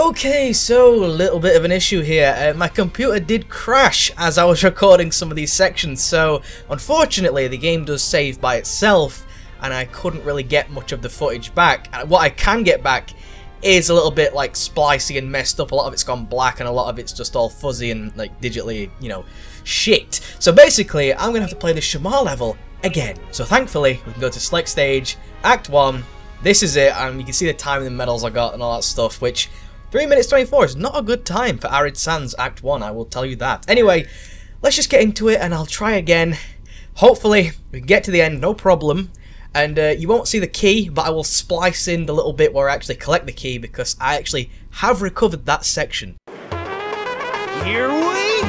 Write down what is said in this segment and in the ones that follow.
Okay, so a little bit of an issue here. My computer did crash as I was recording some of these sections, so unfortunately the game does save by itself and I couldn't really get much of the footage back. What I can get back is a little bit like splicey and messed up. A lot of it's gone black and a lot of it's just all fuzzy and like digitally, you know, shit. So basically I'm gonna have to play the Shamar level again. So thankfully we can go to select stage, Act 1. This is it, and you can see the time and the medals I got and all that stuff, which 3 minutes 24 is not a good time for Arid Sands Act 1, I will tell you that. Anyway, let's just get into it and I'll try again. Hopefully, we can get to the end, no problem. And you won't see the key, but I will splice in the little bit where I actually collect the key because I actually have recovered that section. Here we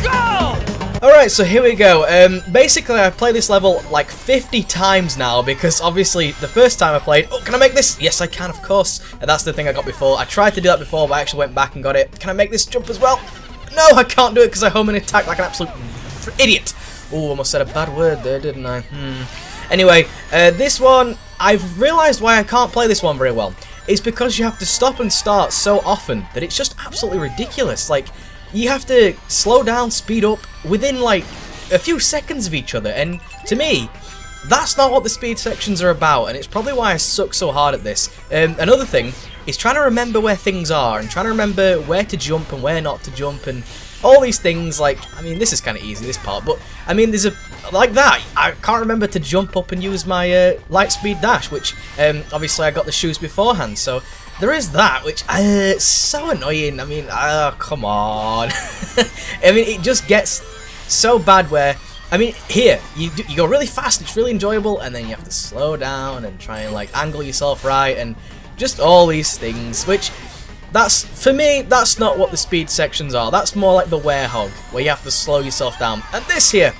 go! Alright, so here we go. Basically, I've played this level like 50 times now because obviously the first time I played... Oh, can I make this? Yes, I can, of course. And that's the thing I got before. I tried to do that before, but I actually went back and got it. Can I make this jump as well? No, I can't do it because I home and attack like an absolute idiot. Oh, almost said a bad word there, didn't I? Anyway, this one, I've realised why I can't play this one very well. It's because you have to stop and start so often that it's just absolutely ridiculous. Like, you have to slow down, speed up within like a few seconds of each other, and to me, that's not what the speed sections are about, and it's probably why I suck so hard at this. Another thing is trying to remember where things are, and trying to remember where to jump and where not to jump, and all these things. Like, I mean, this is kind of easy, this part, but I mean, there's a like that. I can't remember to jump up and use my light speed dash, which obviously I got the shoes beforehand, so there is that, which it's so annoying. I mean, come on. I mean, it just gets so bad where, I mean, here you go really fast, it's really enjoyable, and then you have to slow down and try and like angle yourself right, and just all these things, which that's, for me, that's not what the speed sections are. That's more like the werehog, where you have to slow yourself down. And this here,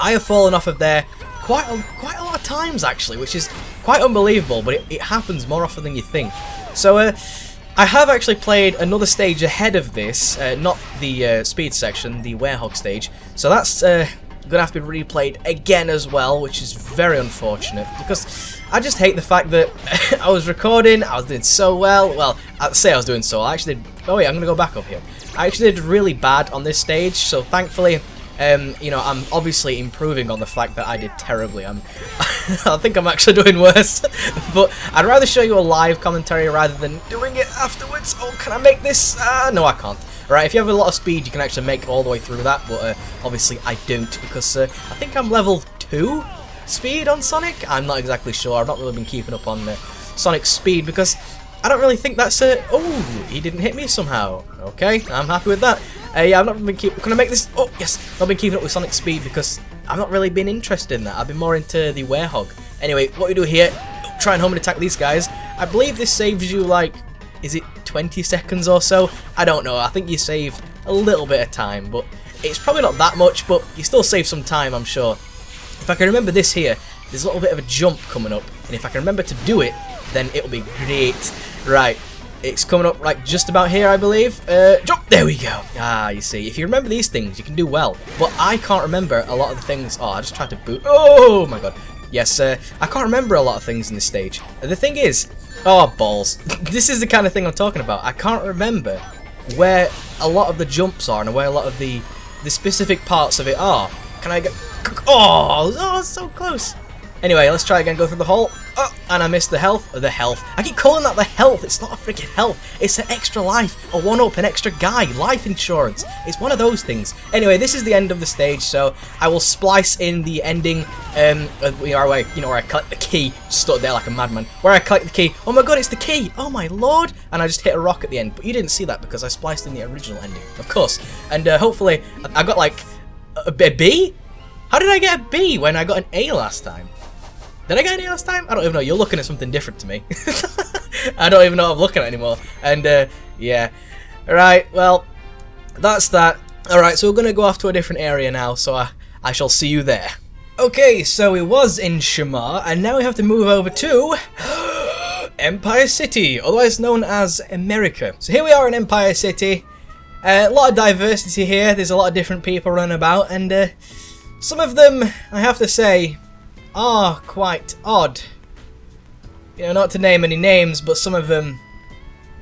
I have fallen off of there quite a lot of times actually, which is quite unbelievable, but it happens more often than you think. So I have actually played another stage ahead of this, not the speed section, the werehog stage. So that's gonna have to be replayed again as well, which is very unfortunate because I just hate the fact that I was recording, I was doing so well. Well, I'd say I was doing so. I actually did. Oh wait, I'm gonna go back up here. I actually did really bad on this stage, so thankfully, you know, I'm obviously improving on the fact that I did terribly. I think I'm actually doing worse, but I'd rather show you a live commentary rather than doing it afterwards. Oh, can I make this? No, I can't. Alright, if you have a lot of speed, you can actually make it all the way through that, but obviously I don't, because I think I'm level 2 speed on Sonic? I'm not exactly sure. I've not really been keeping up on Sonic's speed, because I don't really think that's oh, he didn't hit me somehow. Okay, I'm happy with that. Yeah, I've not been Can I make this? Oh, yes. I've been keeping up with Sonic's speed because I've not really been interested in that. I've been more into the werehog. Anyway, what we do here, try and home and attack these guys. I believe this saves you, like, is it 20 seconds or so? I don't know. I think you save a little bit of time, but it's probably not that much, but you still save some time, I'm sure. If I can remember this here, there's a little bit of a jump coming up, and if I can remember to do it, then it'll be great. Right, it's coming up like just about here, I believe. Jump! There we go. Ah, you see, if you remember these things, you can do well. But I can't remember a lot of the things. Oh, I just tried to boot. Oh my god. Yes, I can't remember a lot of things in this stage. The thing is, oh balls, this is the kind of thing I'm talking about. I can't remember where a lot of the jumps are and where a lot of the specific parts of it are. Can I get? Oh, so close. Anyway, let's try again. Go through the hole. Oh, and I missed the health. The health. I keep calling that the health. It's not a freaking health. It's an extra life, a one-up, an extra guy, life insurance. It's one of those things. Anyway, this is the end of the stage, so I will splice in the ending. You know, where I collect the key. Stood there like a madman. Where I collect the key. Oh my god, it's the key. Oh my lord. And I just hit a rock at the end, but you didn't see that because I spliced in the original ending, of course. And hopefully, I got like a B. How did I get a B when I got an A last time? Did I get any last time? I don't even know. You're looking at something different to me. I don't even know what I'm looking at anymore. And, yeah. Alright, well, that's that. Alright, so we're going to go off to a different area now, so I shall see you there. Okay, so we was in Shamar, and now we have to move over to Empire City, otherwise known as America. So here we are in Empire City. A lot of diversity here. There's a lot of different people running about, and some of them, I have to say, are quite odd. You know, not to name any names, but some of them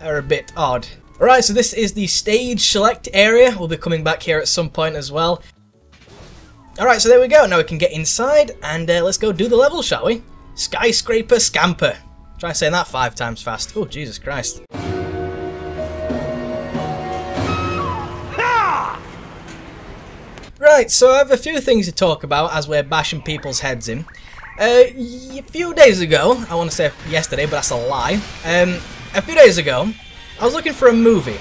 are a bit odd. Alright, so this is the stage select area. We'll be coming back here at some point as well. Alright, so there we go. Now we can get inside and let's go do the level, shall we? Skyscraper Scamper. Try saying that 5 times fast. Oh, Jesus Christ. Right, so I have a few things to talk about as we're bashing people's heads in. A few days ago, I want to say yesterday, but that's a lie. A few days ago, I was looking for a movie,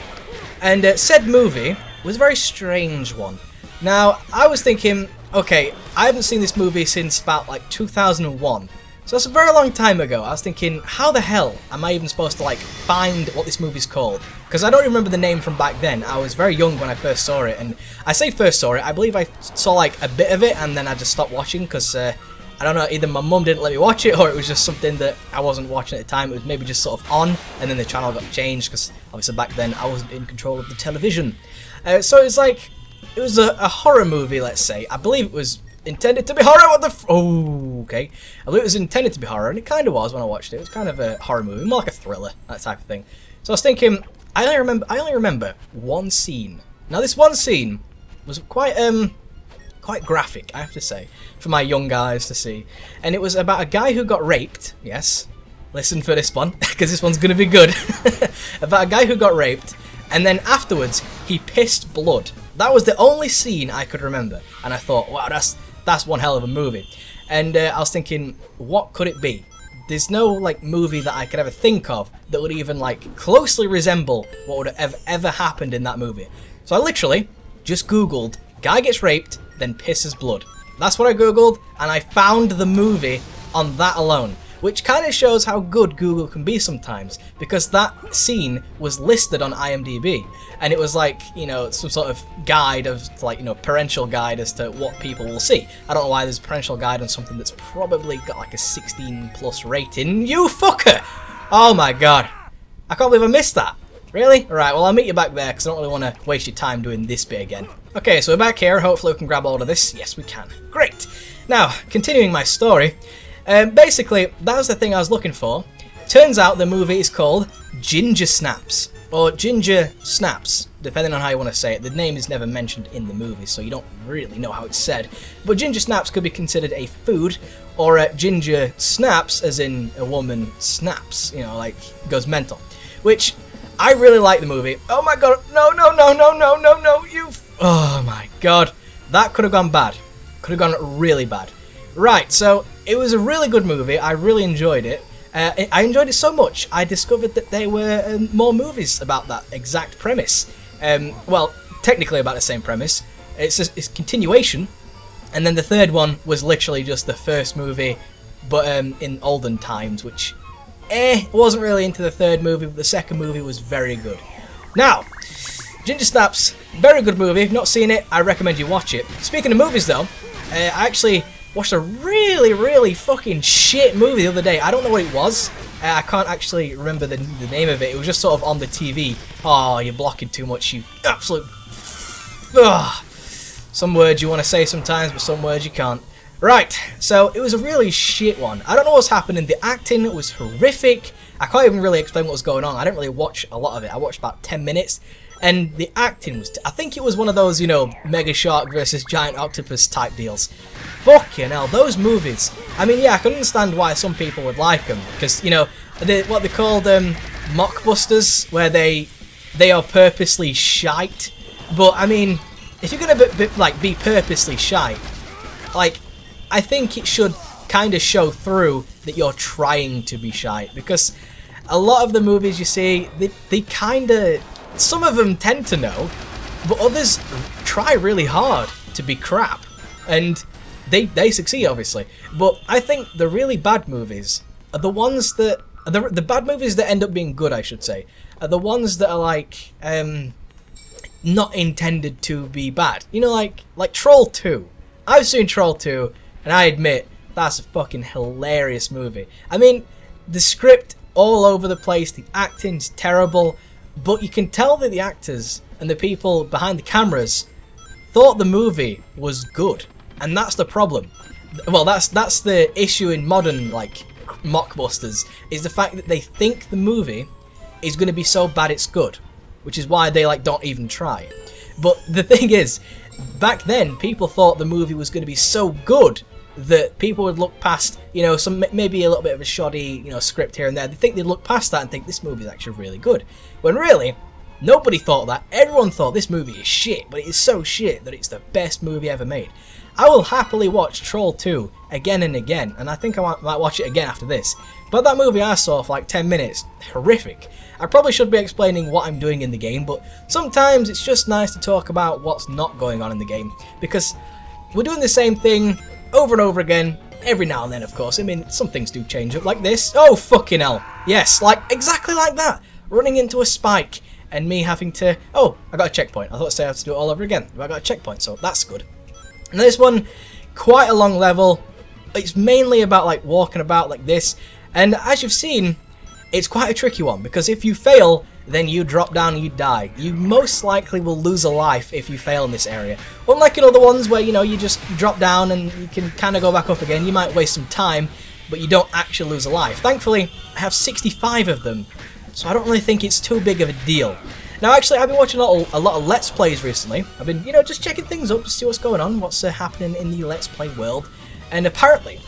and said movie was a very strange one. Now, I was thinking, okay, I haven't seen this movie since about like 2001. So that's a very long time ago. I was thinking, how the hell am I even supposed to like find what this movie's called? Because I don't remember the name from back then. I was very young when I first saw it, and I say first saw it, I believe I saw like a bit of it and then I just stopped watching because I don't know, either my mum didn't let me watch it or it was just something that I wasn't watching at the time. It was maybe just sort of on and then the channel got changed because obviously back then I wasn't in control of the television. So it's like, it was a horror movie, let's say. I believe it was intended to be horror. What the oh, okay. I believe it was intended to be horror, and it kind of was when I watched it. It was kind of a horror movie, more like a thriller, that type of thing. So I was thinking, I only remember one scene. Now this one scene was quite graphic, I have to say, for my young eyes to see, and it was about a guy who got raped. Yes, listen for this one because this one's gonna be good. About a guy who got raped, and then afterwards he pissed blood. That was the only scene I could remember, and I thought, wow, that's one hell of a movie. And I was thinking, what could it be? There's no like movie that I could ever think of that would even like closely resemble what would have ever happened in that movie. So I literally just googled guy gets raped then pisses blood. That's what I googled, and I found the movie on that alone, which kind of shows how good Google can be sometimes, because that scene was listed on IMDb, and it was like, you know, some sort of guide of, like, you know, parental guide as to what people will see. I don't know why there's a parental guide on something that's probably got like a 16+ rating. You fucker! Oh my god. I can't believe I missed that. Really? Alright, well I'll meet you back there because I don't really want to waste your time doing this bit again. Okay, so we're back here. Hopefully we can grab hold of this. Yes, we can. Great! Now, continuing my story. Basically, that was the thing I was looking for. Turns out the movie is called Ginger Snaps. Or Ginger Snaps, depending on how you want to say it. The name is never mentioned in the movie, so you don't really know how it's said. But Ginger Snaps could be considered a food, or Ginger Snaps, as in a woman snaps, you know, like, goes mental. Which, I really like the movie. Oh my god, no, no, no, no, no, no, no, you... Oh my god. That could have gone bad. Could have gone really bad. Right, so it was a really good movie. I really enjoyed it. I enjoyed it so much, I discovered that there were more movies about that exact premise. Well, technically about the same premise. It's continuation. And then the third one was literally just the first movie, but in olden times, which wasn't really into the third movie, but the second movie was very good. Now, Ginger Snaps, very good movie. If you've not seen it, I recommend you watch it. Speaking of movies though, I actually watched a really, really fucking shit movie the other day. I don't know what it was. I can't actually remember the name of it. It was just sort of on the TV. Oh, you're blocking too much, you absolute... Ugh. Some words you want to say sometimes, but some words you can't. Right, so it was a really shit one. I don't know what's happening. The acting was horrific. I can't even really explain what was going on. I didn't really watch a lot of it. I watched about 10 minutes. And the acting was... I think it was one of those, you know, Mega Shark versus Giant Octopus type deals. Fucking hell, those movies. I mean, yeah, I can understand why some people would like them. Because, you know, what they called mockbusters, where they are purposely shite. But, I mean, if you're going to be purposely shite, like, I think it should kind of show through that you're trying to be shite. Because a lot of the movies you see, they kind of... Some of them tend to know, but others try really hard to be crap, and they succeed obviously. But I think the really bad movies are the ones that the bad movies that end up being good, I should say, are the ones that are like not intended to be bad. You know, like Troll 2. I've seen Troll 2, and I admit that's a fucking hilarious movie. I mean, the script all over the place, the acting's terrible. But you can tell that the actors and the people behind the cameras thought the movie was good, and that's the problem. Well, that's the issue in modern like mockbusters, is the fact that they think the movie is going to be so bad it's good, which is why they like don't even try. But the thing is, back then people thought the movie was going to be so good that people would look past, you know, some maybe a little bit of a shoddy, you know, script here and there. They think they'd look past that and think this movie is actually really good, when really nobody thought that. Everyone thought this movie is shit, but it is so shit that it's the best movie ever made. I will happily watch Troll 2 again and again, and I think I might watch it again after this. But that movie I saw for like 10 minutes, horrific. I probably should be explaining what I'm doing in the game, but sometimes it's just nice to talk about what's not going on in the game, because we're doing the same thing over and over again, every now and then, of course. I mean, some things do change up, like this. Oh, fucking hell. Yes, like, exactly like that. Running into a spike, and me having to... Oh, I got a checkpoint. I thought I have to do it all over again, but I got a checkpoint, so that's good. And this one, quite a long level. It's mainly about, like, walking about like this. And as you've seen, it's quite a tricky one, because if you fail, then you drop down and you die. You most likely will lose a life if you fail in this area. Unlike in other ones where, you know, you just drop down and you can kind of go back up again. You might waste some time, but you don't actually lose a life. Thankfully, I have 65 of them, so I don't really think it's too big of a deal. Now, actually, I've been watching a lot of Let's Plays recently. I've been, you know, just checking things up to see what's going on, what's happening in the Let's Play world. And apparently,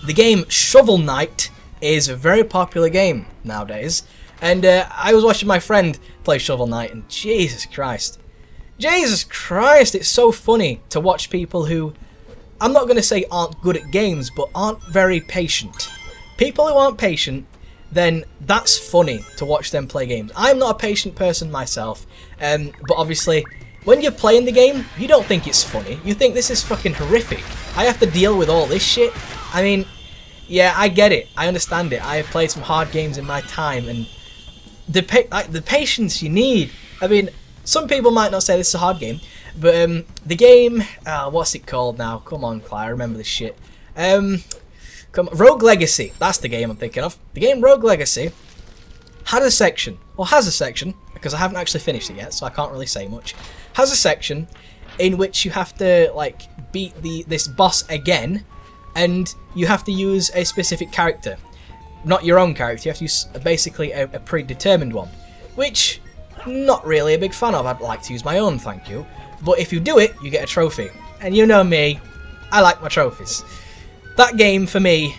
the game Shovel Knight is a very popular game nowadays. And I was watching my friend play Shovel Knight, and Jesus Christ, it's so funny to watch people who, I'm not going to say aren't good at games, but aren't very patient. People who aren't patient, then that's funny to watch them play games. I'm not a patient person myself, but obviously, when you're playing the game, you don't think it's funny. You think this is fucking horrific. I have to deal with all this shit. I mean, yeah, I get it. I understand it. I have played some hard games in my time, and the patience you need. I mean, some people might not say this is a hard game, but the game, what's it called now? Come on, Klye, I remember this shit. Rogue Legacy, that's the game I'm thinking of. The game Rogue Legacy had a section, or has a section, because I haven't actually finished it yet, so I can't really say much. Has a section in which you have to, like, beat this boss again, and you have to use a specific character. Not your own character, you have to use basically a predetermined one, which not really a big fan of. I'd like to use my own, thank you. But if you do it, you get a trophy. And you know me, I like my trophies. That game, for me,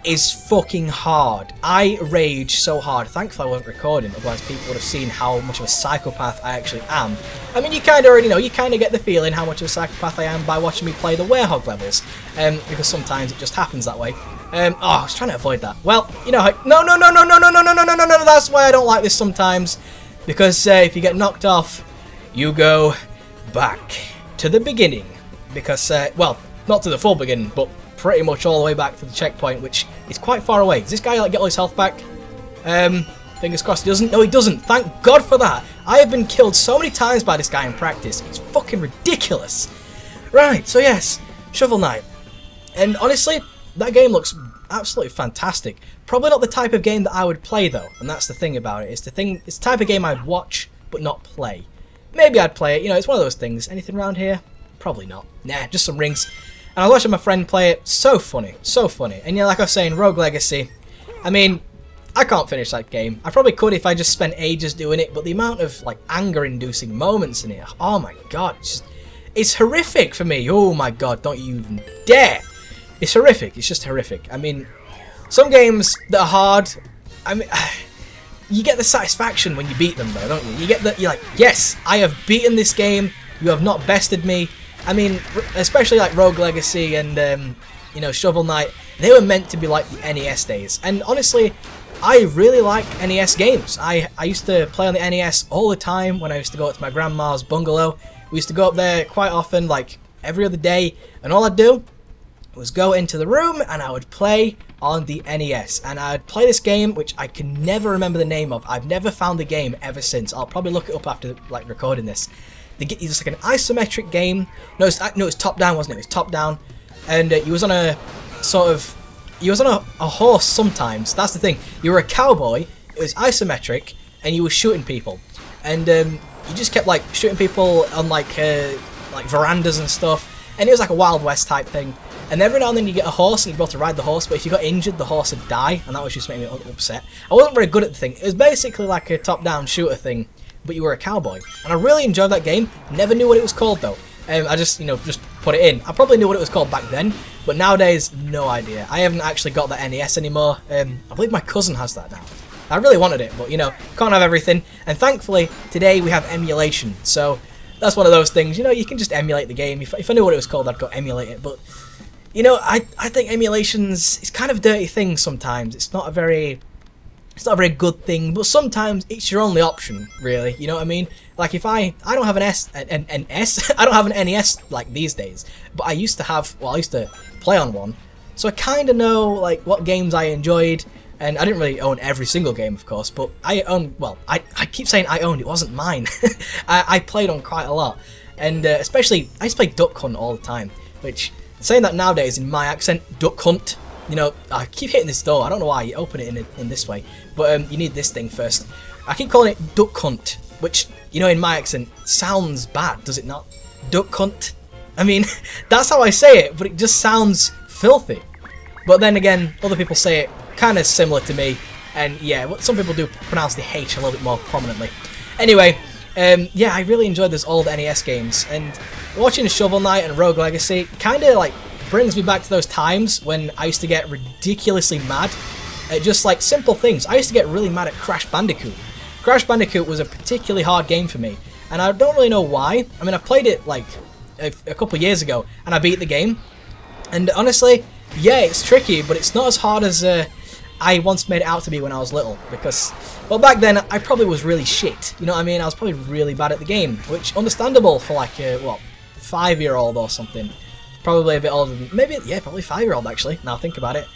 is fucking hard. I rage so hard. Thankfully I wasn't recording, otherwise people would have seen how much of a psychopath I actually am. I mean, you kind of already know, you kind of get the feeling how much of a psychopath I am by watching me play the Werehog levels, because sometimes it just happens that way. Oh, I was trying to avoid that. Well, you know, no, that's why I don't like this sometimes, because if you get knocked off, you go back to the beginning, because, well, not to the full beginning, but pretty much all the way back to the checkpoint, which is quite far away. Does this guy, like, get all his health back? Fingers crossed he doesn't. No, he doesn't. Thank God for that. I have been killed so many times by this guy in practice. It's fucking ridiculous. Right, so yes, Shovel Knight. And honestly, that game looks absolutely fantastic. Probably not the type of game that I would play, though, and that's the thing about it. It's the type of game I'd watch, but not play. Maybe I'd play it, you know, it's one of those things. Anything around here? Probably not. Nah, just some rings. And I was watching my friend play it. So funny, so funny. And yeah, like I was saying, Rogue Legacy. I mean, I can't finish that game. I probably could if I just spent ages doing it, but the amount of, like, anger-inducing moments in it, oh my god, it's horrific for me. Oh my god, don't you even dare. It's horrific. It's just horrific. I mean, some games that are hard, I mean, you get the satisfaction when you beat them, though, don't you? You get the, you're like, yes, I have beaten this game. You have not bested me. I mean, especially like Rogue Legacy and, you know, Shovel Knight, they were meant to be like the NES days. And honestly, I really like NES games. I used to play on the NES all the time when I used to go up to my grandma's bungalow. We used to go up there quite often, like every other day, and all I'd do was go into the room and I would play on the NES. And I'd play this game, which I can never remember the name of. I've never found the game ever since. I'll probably look it up after, like, recording this. It's like an isometric game. No, it's top down, wasn't it? It was top down, and you was on a sort of, you was on a horse sometimes. That's the thing. You were a cowboy. It was isometric, and you were shooting people, and you just kept like shooting people on like verandas and stuff. And it was like a Wild West type thing. and every now and then you get a horse and you're able to ride the horse, but if you got injured, the horse would die, and that was just making me upset. I wasn't very good at the thing. It was basically like a top-down shooter thing, but you were a cowboy, and I really enjoyed that game. Never knew what it was called though. I just, you know, just put it in. I probably knew what it was called back then, but nowadays, no idea. I haven't actually got the NES anymore. I believe my cousin has that now. I really wanted it, but you know, can't have everything. And thankfully, today we have emulation. So that's one of those things, you know, you can just emulate the game. If I knew what it was called, I'd go emulate it. But, you know, I think emulation's, it's kind of a dirty thing sometimes. It's not a very good thing, but sometimes it's your only option, really. You know what I mean? Like if I don't have I don't have an NES like these days, but I used to have, well, I used to play on one, so I kind of know like what games I enjoyed, and I didn't really own every single game, of course, but I owned, well, I keep saying I owned, it wasn't mine. I played on quite a lot, and especially, I used to play Duck Hunt all the time, which, saying that nowadays in my accent, Duck Hunt, you know, I keep hitting this door, I don't know why, you open it in this way, but you need this thing first. I keep calling it Duck Hunt, which, you know, in my accent, sounds bad, does it not? Duck Hunt? I mean, that's how I say it, but it just sounds filthy. But then again, other people say it kind of similar to me, and yeah, some people do pronounce the H a little bit more prominently. Anyway, yeah, I really enjoyed those old NES games, and watching Shovel Knight and Rogue Legacy kind of like brings me back to those times when I used to get ridiculously mad at just like simple things. I used to get really mad at Crash Bandicoot. Crash Bandicoot was a particularly hard game for me, and I don't really know why. I mean, I played it like a couple years ago, and I beat the game, and honestly, yeah, it's tricky, but it's not as hard as I once made it out to be when I was little, because, well, back then I probably was really shit, you know what I mean? I was probably really bad at the game, which understandable for like a, what, 5-year-old or something. Probably a bit older than, maybe, yeah, probably 5-year-old actually, now think about it.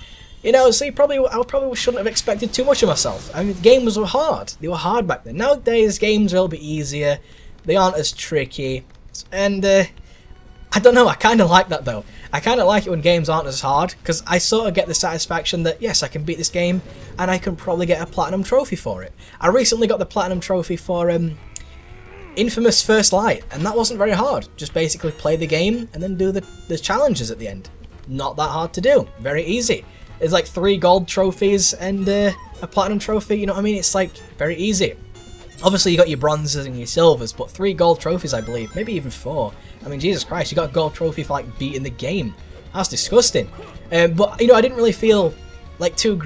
You know, see, I probably shouldn't have expected too much of myself. I mean, the games were hard. They were hard back then. Nowadays, games are a little bit easier. They aren't as tricky. And, I don't know, I kind of like that, though. I kind of like it when games aren't as hard, because I sort of get the satisfaction that, yes, I can beat this game, and I can probably get a Platinum Trophy for it. I recently got the Platinum Trophy for, Infamous First Light, and that wasn't very hard. Just basically play the game, and then do the challenges at the end. Not that hard to do. Very easy. There's like 3 gold trophies and a platinum trophy, you know what I mean? It's like very easy. Obviously you got your bronzes and your silvers, but 3 gold trophies I believe, maybe even 4. I mean, Jesus Christ, you got a gold trophy for like beating the game. That's disgusting. But you know, I didn't really feel like too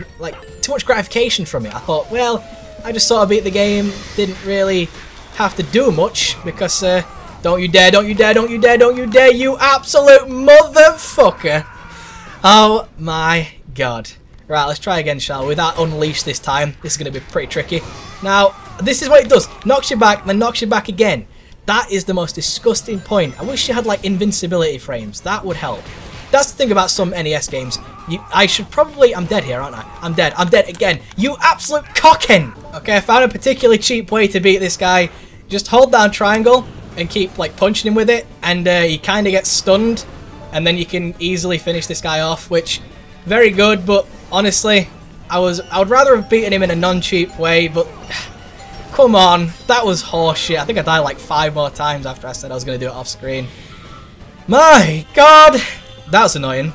much gratification from it. I thought, well, I just sort of beat the game, didn't really have to do much because don't you dare, don't you dare, don't you dare, don't you dare, you absolute motherfucker. Oh my God. Right, let's try again, shall we? Without unleash this time. This is going to be pretty tricky. Now, this is what it does. Knocks you back, then knocks you back again. That is the most disgusting point. I wish you had, like, invincibility frames. That would help. That's the thing about some NES games. I should probably... I'm dead here, aren't I? I'm dead. I'm dead again. You absolute cockhen! Okay, I found a particularly cheap way to beat this guy. Just hold down triangle and keep, like, punching him with it. And he kind of gets stunned. And then you can easily finish this guy off, which... Very good, but honestly, I would rather have beaten him in a non-cheap way, but come on, that was horseshit. I think I died like 5 more times after I said I was going to do it off screen. My God, that's annoying.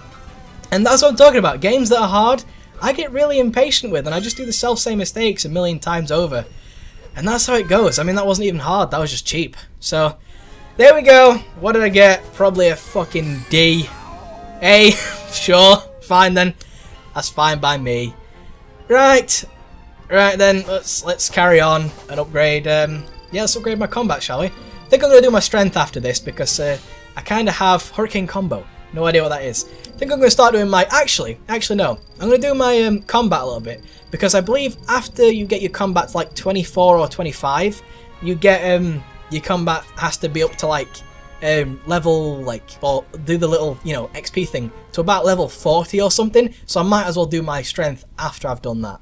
And that's what I'm talking about. Games that are hard, I get really impatient with, and I just do the self-same mistakes a million times over. And that's how it goes. I mean, that wasn't even hard, that was just cheap. So, there we go. What did I get? Probably a fucking D. A, sure. Fine then, that's fine by me. Right then, let's carry on and upgrade. Yeah, let's upgrade my combat, shall we? I think I'm gonna do my strength after this because I kind of have Hurricane Combo. No idea what that is. I think I'm gonna start doing my actually no. I'm gonna do my combat a little bit because I believe after you get your combat to like 24 or 25, you get your combat has to be up to like. Level, like, or do the little, you know, XP thing to about level 40 or something, so I might as well do my strength after I've done that.